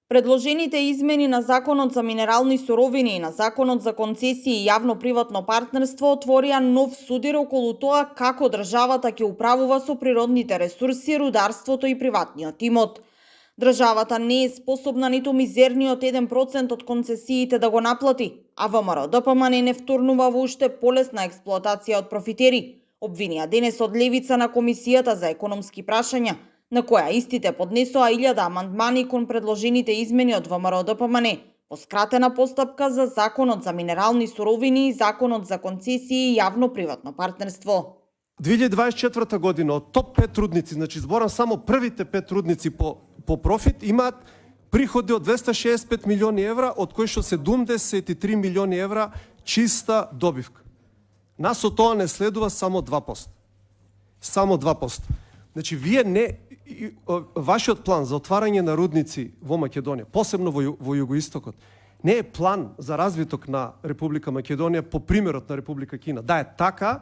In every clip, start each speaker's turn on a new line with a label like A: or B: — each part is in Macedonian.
A: Предложените измени на Законот за минерални суровини и на Законот за концесии и јавно-приватно партнерство отворија нов судир околу тоа како државата ќе управува со природните ресурси, рударството и приватниот имот. Државата не е способна ниту мизерниот 1% од концесиите да го наплати, а ВМРО-ДПМН не втурнува во уште полесна експлоатација од профитери, обвинија денес од левица на Комисијата за економски прашања, на која истите поднесоа 1000 амандмани кон предложените измени од ВМРО-ДПМН по скратена постапка за Законот за минерални суровини и Законот за концесии и јавно-приватно партнерство.
B: 2024 година од топ 5 рудници, значи зборам само првите 5 рудници по профит, имаат приходи од 265 милиони евра, од кои што 73 милиони евра чиста добивка. Нас од тоа не следува само 2%. Само 2%. Значи, вашиот план за отварање на рудници во Македонија, посебно во југоистокот, не е план за развиток на Република Македонија по примерот на Република Кина. Да е така,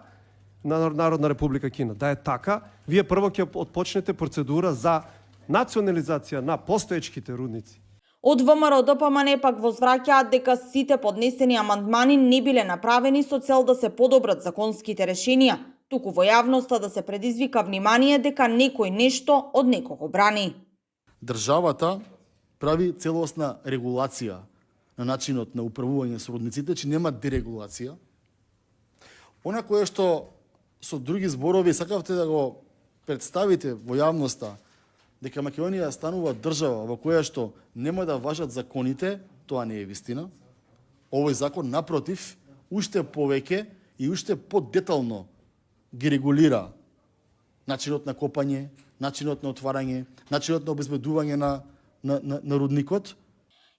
B: на Народна Република Кина, да е така, вие прво ќе отпочнете процедура за национализација на постоечките рудници.
A: Од ВМРО-ДПМН пак возвраќаат дека сите поднесени амандмани не биле направени со цел да се подобрат законските решенија, туку во јавноста да се предизвика внимание дека некој нешто од некого брани.
C: Државата прави целосна регулација на начинот на управување со рудниците, че нема дерегулација. Она кое што со други зборови сакавте да го представите во јавноста, дека Македонија станува држава во која што нема да важат законите, тоа не е вистина. Овој закон, напротив, уште повеќе и уште подетално ги регулира начинот на копање, начинот на отварање, начинот на обезбедување на рудникот.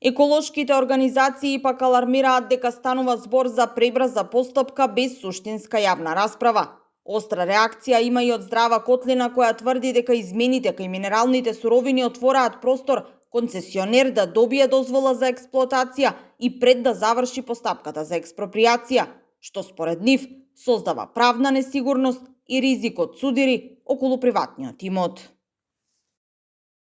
A: Еколошките организации пак алармираат дека станува збор за пребрза постапка без суштинска јавна расправа. Остра реакција има и од Здрава Котлина, која тврди дека измените кај минералните суровини отвораат простор концесионер да добие дозвола за експлоатација и пред да заврши постапката за експроприација, што според нив создава правна несигурност и ризик од судири околу приватниот имот.